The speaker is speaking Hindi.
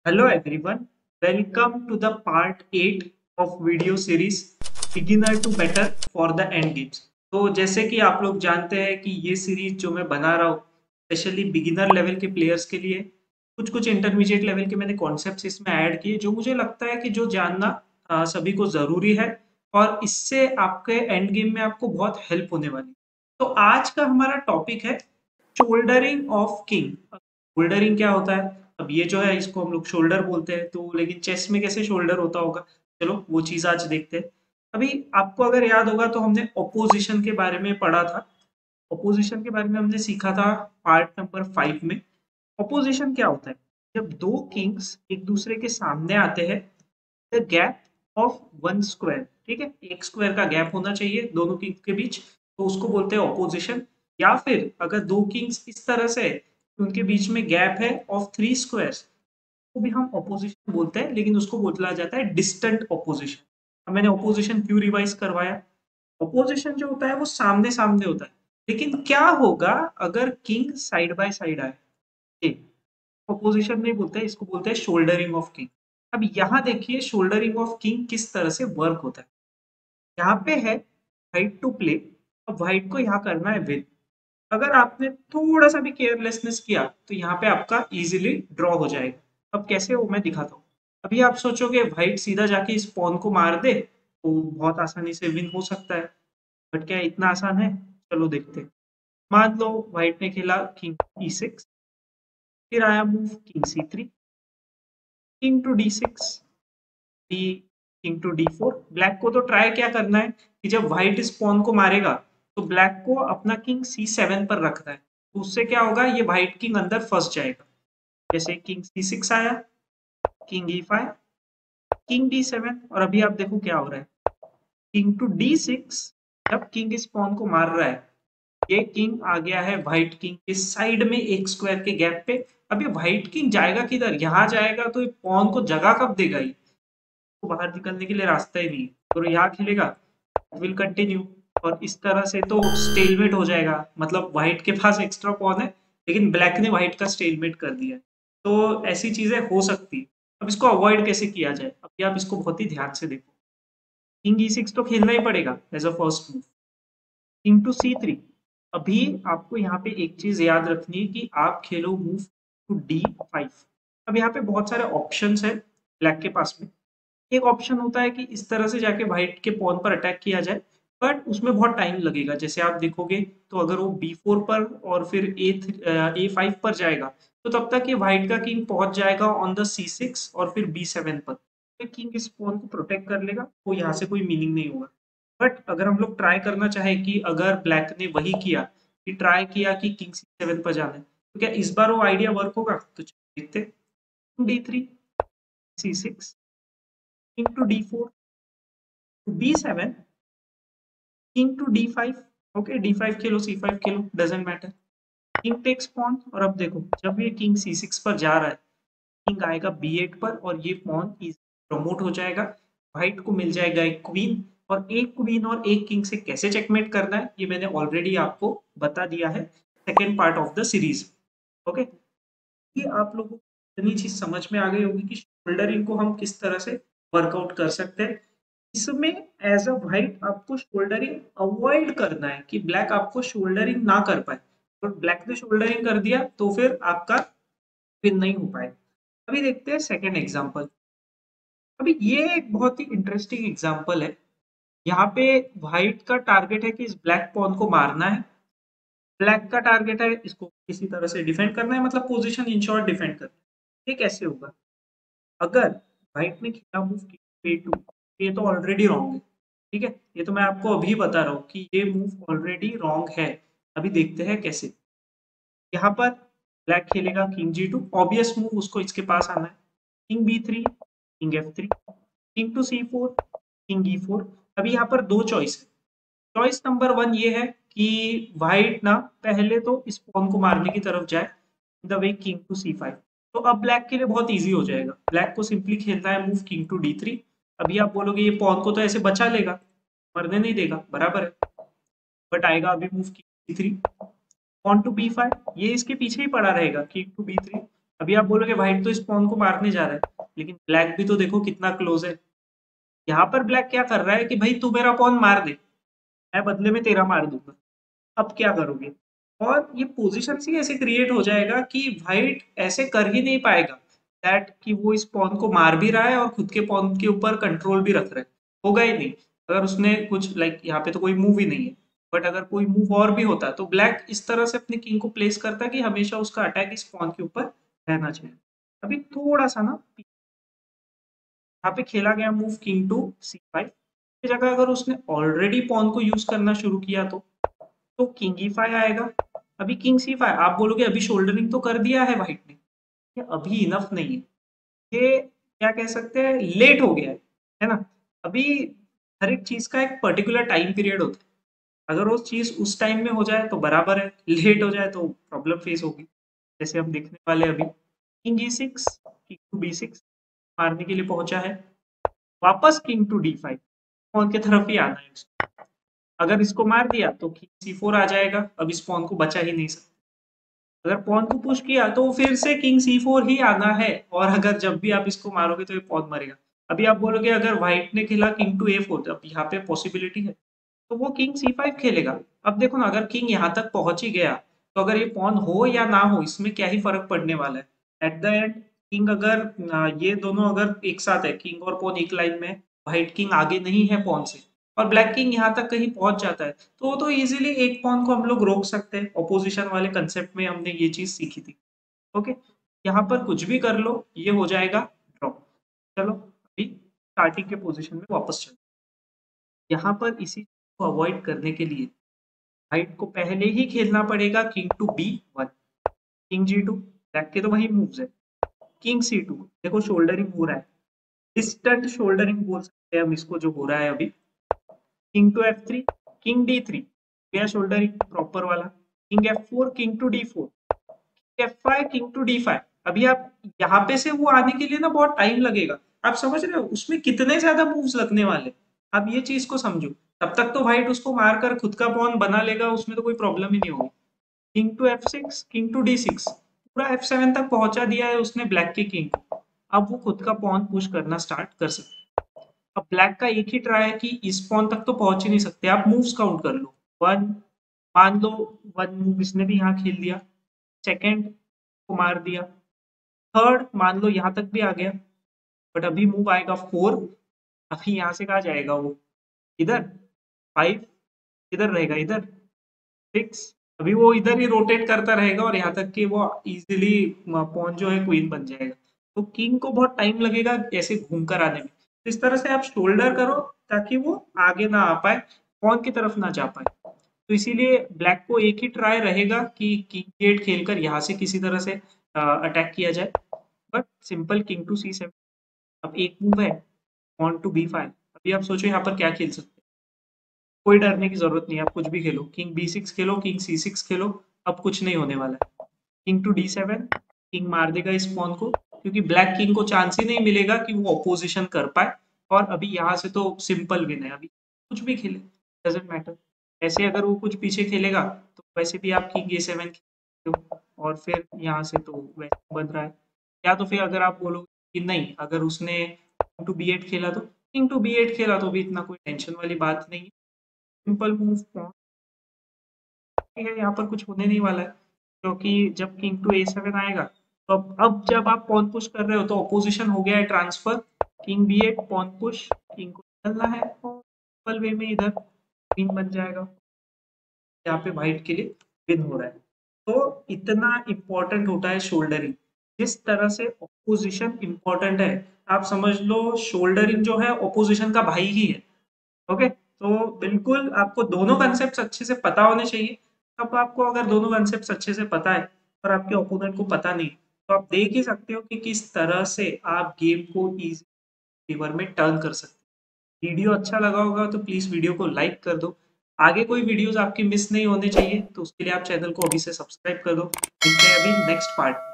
Hello everyone, welcome to the part 8 of video series Beginner to Better for the End Games। तो जैसे कि आप लोग जानते हैं कि ये सीरीज जो मैं बना रहा हूँ स्पेशली बिगिनर लेवल के प्लेयर्स के लिए कुछ कुछ इंटरमीडिएट लेवल के मैंने कॉन्सेप्ट्स इसमें ऐड किए जो मुझे लगता है कि जो जानना सभी को ज़रूरी है और इससे आपके एंड गेम में आपको बहुत हेल्प होने वाली। तो आज का हमारा टॉपिक है शोल्डरिंग ऑफ किंग। शोल्डरिंग क्या होता है? अब ये जो है इसको हम लोग शोल्डर बोलते हैं, तो लेकिन चेस्ट में कैसे शोल्डर होता होगा, चलो वो चीज आज देखते हैं। अभी आपको अगर याद होगा तो हमने ऑपोजिशन के बारे में पढ़ा था। ऑपोजिशन के बारे में हमने सीखा था पार्ट नंबर 5 में। ऑपोजिशन क्या होता है? जब दो किंग्स एक दूसरे के सामने आते हैं, the gap of one square, ठीक है, एक स्क्वायर का गैप होना चाहिए दोनों किंग्स के बीच, तो उसको बोलते हैं ऑपोजिशन। या फिर अगर दो किंग्स इस तरह से उनके बीच में गैप है ऑफ थ्री स्क्वायर्स, को भी हम ऑपोजिशन बोलते हैं, लेकिन उसको बोला जाता है डिस्टेंट ऑपोजिशन। अब मैंने ऑपोजिशन क्यों रिवाइज करवाया? ऑपोजिशन जो होता है वो सामने सामने होता है, लेकिन क्या होगा अगर किंग साइड बाय साइड आए? ऑपोजिशन नहीं बोलते हैं, इसको बोलते हैं शोल्डरिंग ऑफ किंग। अब यहाँ देखिए शोल्डरिंग ऑफ किंग किस तरह से वर्क होता है। यहाँ पे है व्हाइट टू प्ले। अब व्हाइट को यहाँ करना है विन। अगर आपने थोड़ा सा भी केयरलेसनेस किया तो यहाँ पे आपका इजीली ड्रॉ हो जाएगा। अब कैसे वो मैं दिखाता हूँ। अभी आप सोचोगे व्हाइट सीधा जाके इस पॉन को मार दे तो बहुत आसानी से विन हो सकता है, बट क्या इतना आसान है? चलो देखते हैं। मान लो व्हाइट ने खेला किंग E6, फिर आया move king C3, king to D6, D king to D4। Black को तो ट्राई क्या करना है कि जब व्हाइट इस पॉन को मारेगा तो ब्लैक को अपना किंग C7 पर रखना है, तो उससे क्या होगा, ये व्हाइट किंग अंदर फंस जाएगा। जैसे किंग C6 आया, किंग E5, किंग D7, और अभी आप देखो क्या हो रहा है, किंग टू D6। जब किंग इस पॉन को मार रहा है, ये किंग आ गया है व्हाइट किंग के साइड में एक स्क्वायर के गैप पे। अब ये व्हाइट किंग जाएगा किधर? यहाँ जाएगा तो पॉन को जगह कब देगा? ये तो बाहर निकलने के लिए रास्ता ही नहीं, तो यहाँ खेलेगा, विल कंटिन्यू। और इस तरह से तो स्टेलमेट हो जाएगा, मतलब व्हाइट के पास एक्स्ट्रा पॉन है लेकिन ब्लैक ने व्हाइट का स्टेलमेट कर दिया है। तो ऐसी चीजें हो सकती है। अब इसको अवॉइड कैसे किया जाए? अभी आप इसको बहुत ही ध्यान से देखो। किंग E6 तो खेलना ही पड़ेगा as a first move. King to C3। अभी आपको यहाँ पे एक चीज याद रखनी है कि आप खेलो मूव टू D5। अब यहाँ पे बहुत सारे ऑप्शंस है ब्लैक के पास में। एक ऑप्शन होता है कि इस तरह से जाके व्हाइट के पॉन पर अटैक किया जाए, बट उसमें बहुत टाइम लगेगा। जैसे आप देखोगे तो अगर वो B4 पर और फिर A5 पर जाएगा तो तब तक ये व्हाइट का किंग पहुंच जाएगा ऑन द C6 और फिर B7 पर, तो किंग इस पॉन को प्रोटेक्ट कर लेगा, तो यहाँ से कोई मीनिंग नहीं होगा। बट अगर हम लोग ट्राई करना चाहें कि अगर ब्लैक ने वही किया कि ट्राई किया कि किंग C7 पर जाना है, तो क्या इस बार वो आइडिया वर्क होगा? तो चलो देखते हैं। D3, C6, king to D4, B7, king to D5। Okay, D5 खेलो, C5 खेलो, doesn't matter. King takes pawn, और अब देखो जब ये किंग C6 पर जा रहा है, किंग आएगा B8 पर और ये पॉन प्रमोट हो जाएगा। व्हाइट को मिल जाएगा एक क्वीन, और एक क्वीन और एक किंग से कैसे चेकमेट करना है ये मैंने ऑलरेडी आपको बता दिया है second part of the series. Okay, ये आप लोगों को इतनी चीज समझ में आ गई होगी कि शोल्डरिंग को हम किस तरह से वर्कआउट कर सकते हैं। इसमें एज अ व्हाइट आपको शोल्डरिंग अवॉइड करना है कि ब्लैक आपको शोल्डरिंग ना कर पाए। तो ब्लैक ने शोल्डरिंग कर दिया तो फिर आपका विन नहीं हो पाए। अभी देखते हैं सेकंड एग्जांपल। अभी ये एक बहुत ही इंटरेस्टिंग एग्जांपल है। यहाँ पे व्हाइट का टारगेट है कि इस ब्लैक पॉन को मारना है, ब्लैक का टारगेट है इसको किसी तरह से डिफेंड करना है, मतलब पोजीशन इन शॉर्ट डिफेंड करना है। ये कैसे होगा? अगर व्हाइट ने खेला मूव A2, ये तो ऑलरेडी रॉन्ग है, ठीक है, ये तो मैं आपको अभी बता रहा हूँ कि ये मूव ऑलरेडी रॉन्ग है। अभी देखते हैं कैसे। यहाँ पर ब्लैक खेलेगा किंग G2, ऑब्वियस मूव उसको इसके पास आना है। King B3, king F3, king to C4, king E4। अभी यहाँ पर दो चॉइस है। चॉइस नंबर वन ये है कि व्हाइट ना पहले तो इस पॉन को मारने की तरफ जाए, the way king to C5। तो अब ब्लैक के लिए बहुत इजी हो जाएगा, ब्लैक को सिंपली खेलना है मूव किंग टू D3। अभी आप बोलोगे ये पॉन को तो ऐसे बचा लेगा, मरने नहीं देगा, बराबर है, बट आएगा अभी move king C3, pawn to B5, ये इसके पीछे ही पड़ा रहेगा किंग टू B3। अभी आप बोलोगे व्हाइट तो इस पॉन को मारने जा रहा है, लेकिन ब्लैक भी तो देखो कितना क्लोज है। यहाँ पर ब्लैक क्या कर रहा है कि भाई तू मेरा पॉन मार दे, मैं बदले में तेरा मार दूंगा। अब क्या करोगे? और ये पोजीशन ही ऐसे क्रिएट हो जाएगा कि व्हाइट ऐसे कर ही नहीं पाएगा दैट कि वो इस पॉन को मार भी रहा है और खुद के पॉन के ऊपर कंट्रोल भी रख रहा है। होगा ही नहीं। अगर उसने कुछ लाइक यहाँ पे तो कोई मूव ही नहीं है, बट अगर कोई मूव और भी होता तो ब्लैक इस तरह से अपने किंग को प्लेस करता कि हमेशा उसका अटैक इस पॉन के ऊपर रहना चाहिए। अभी थोड़ा सा ना यहाँ पे खेला गया मूव किंग टू C5 की जगह अगर उसने ऑलरेडी पॉन को यूज करना शुरू किया तो किंग E5 आएगा। अभी किंग C5 आप बोलोगे अभी शोल्डरिंग तो कर दिया है व्हाइट ने, ये अभी इनफ नहीं है, ये क्या कह सकते हैं लेट हो गया है ना। अभी हर एक चीज का एक पर्टिकुलर टाइम पीरियड होता है, अगर वो चीज उस टाइम में हो जाए तो बराबर है, लेट हो जाए तो प्रॉब्लम फेस होगी, जैसे हम देखने वाले अभी। King E6 king to B6 मारने के लिए पहुंचा है, वापस किंग टू D5 पॉन की तरफ ही आना है उसको। अगर इसको मार दिया तो किंग C4 आ जाएगा, अब इस पॉन को बचा ही नहीं सकता। अगर पॉन को पुश किया तो फिर से किंग C4 ही आना है, और अगर जब भी आप इसको मारोगे तो ये पॉन मरेगा। अभी आप बोलोगे अगर व्हाइट ने खेला किंग टू A4 अब यहाँ पे पॉसिबिलिटी है तो वो किंग C5 खेलेगा। अब देखो ना अगर किंग यहाँ तक पहुंच ही गया तो अगर ये पॉन हो या ना हो इसमें क्या ही फर्क पड़ने वाला है। एट द एंड किंग अगर ये दोनों अगर एक साथ है, किंग और पॉन एक लाइन में, व्हाइट किंग आगे नहीं है पॉन से, और ब्लैक किंग यहाँ तक कहीं पहुंच जाता है तो वो तो इजीली एक पॉन को हम लोग रोक सकते हैं। ऑपोजिशन वाले कंसेप्ट में हमने ये चीज सीखी थी। ओके, यहाँ पर कुछ भी कर लो ये हो जाएगा ड्रॉ। चलो अभी स्टार्टिंग के पोजीशन में वापस चलो। यहाँ पर इसी को अवॉइड करने के लिए व्हाइट को पहले ही खेलना पड़ेगा king to B1, king G2, black के तो वही मूव्स है। किंग C2 देखो शोल्डरिंग हो रहा है, डिस्टेंट शोल्डरिंग बोल सकते हैं हम इसको जो हो रहा है अभी। King to F3, king D3 गया शोल्डरिंग प्रॉपर वाला, king F4, king to D4, F5, king to D5। अभी आप यहाँ पे से वो आने के लिए ना बहुत टाइम लगेगा। आप समझ रहे हो उसमें कितने ज्यादा मूव्स लगने वाले, आप ये चीज को समझो। तब तक तो व्हाइट उसको मारकर खुद का पॉन बना लेगा, उसमें तो कोई प्रॉब्लम ही नहीं होगी। King to F6, king to D6, पूरा F7 तक पहुंचा दिया है उसने ब्लैक के किंग को। अब वो खुद का पॉन पुश करना स्टार्ट कर सकते हैं। अब ब्लैक का एक ही ट्राई है कि इस पॉन तक तो पहुंच ही नहीं सकते, आप मूव्स काउंट कर लो। वन, मान लो वन मूव इसने भी यहाँ खेल दिया, सेकेंड को मार दिया, थर्ड मान लो यहाँ तक भी आ गया, बट अभी मूव आएगा फोर। अभी यहाँ से कहा जाएगा वो, इधर फाइव, इधर रहेगा इधर सिक्स, अभी वो इधर ही रोटेट करता रहेगा और यहाँ तक कि वो इजीली पॉन जो है क्वीन बन जाएगा। तो किंग को बहुत टाइम लगेगा ऐसे घूम कर आने में। तो इस तरह से आप शोल्डर करो ताकि वो आगे ना आ पाए, पॉन की तरफ ना जा पाए। तो इसीलिए ब्लैक को एक ही ट्राई रहेगा कि किंग गेट खेलकर यहाँ से किसी तरह से अटैक किया जाए, but simple king to C7। अब एक मूव है ऑन टू B5, अभी आप सोचो यहाँ पर क्या खेल सकते हैं। कोई डरने की जरूरत नहीं है, आप कुछ भी खेलो, किंग B6 खेलो, किंग C6 खेलो, अब कुछ नहीं होने वाला है। किंग टू D7, किंग मार देगा इस पॉन को, क्योंकि ब्लैक किंग को चांस ही नहीं मिलेगा कि वो ऑपोजिशन कर पाए। और अभी यहाँ से तो सिंपल विन है, अभी कुछ भी खेले डजेंट मैटर। ऐसे अगर वो कुछ पीछे खेलेगा तो वैसे भी आप किंग A7 खेलते हो, और फिर यहाँ से तो वैसे बन रहा है। या तो फिर अगर आप बोलोगे कि नहीं, अगर उसने किंग टू B8 खेला तो किंग टू B8 खेला तो भी इतना कोई टेंशन वाली बात नहीं है, सिंपल मूव पॉन है, यहाँ पर कुछ होने नहीं वाला है। क्योंकि जब किंग टू A7 आएगा तो अब जब आप पॉन पुश कर रहे हो तो ऑपोजिशन हो गया है transfer, king B8 pawn push, king को निकलना है और सिंपल वे में इधर क्वीन बन जाएगा। यहाँ पे व्हाइट के लिए विन हो रहा है। तो इतना इम्पोर्टेंट होता है शोल्डरिंग, जिस तरह से ऑपोजिशन इम्पोर्टेंट है, आप समझ लो शोल्डरिंग जो है ऑपोजिशन का भाई ही है। ओके, तो बिल्कुल आपको दोनों कंसेप्ट अच्छे से पता होने चाहिए। अब आपको अगर दोनों कंसेप्ट अच्छे से पता है और आपके ओपोनेंट को पता नहीं, तो आप देख ही सकते हो कि किस तरह से आप गेम को इजी फेवर में टर्न कर सकते हो। वीडियो अच्छा लगा होगा तो प्लीज वीडियो को लाइक कर दो। आगे कोई वीडियोस आपकी मिस नहीं होने चाहिए तो उसके लिए आप चैनल को अभी से सब्सक्राइब कर दो। मिलते हैं अभी नेक्स्ट पार्ट।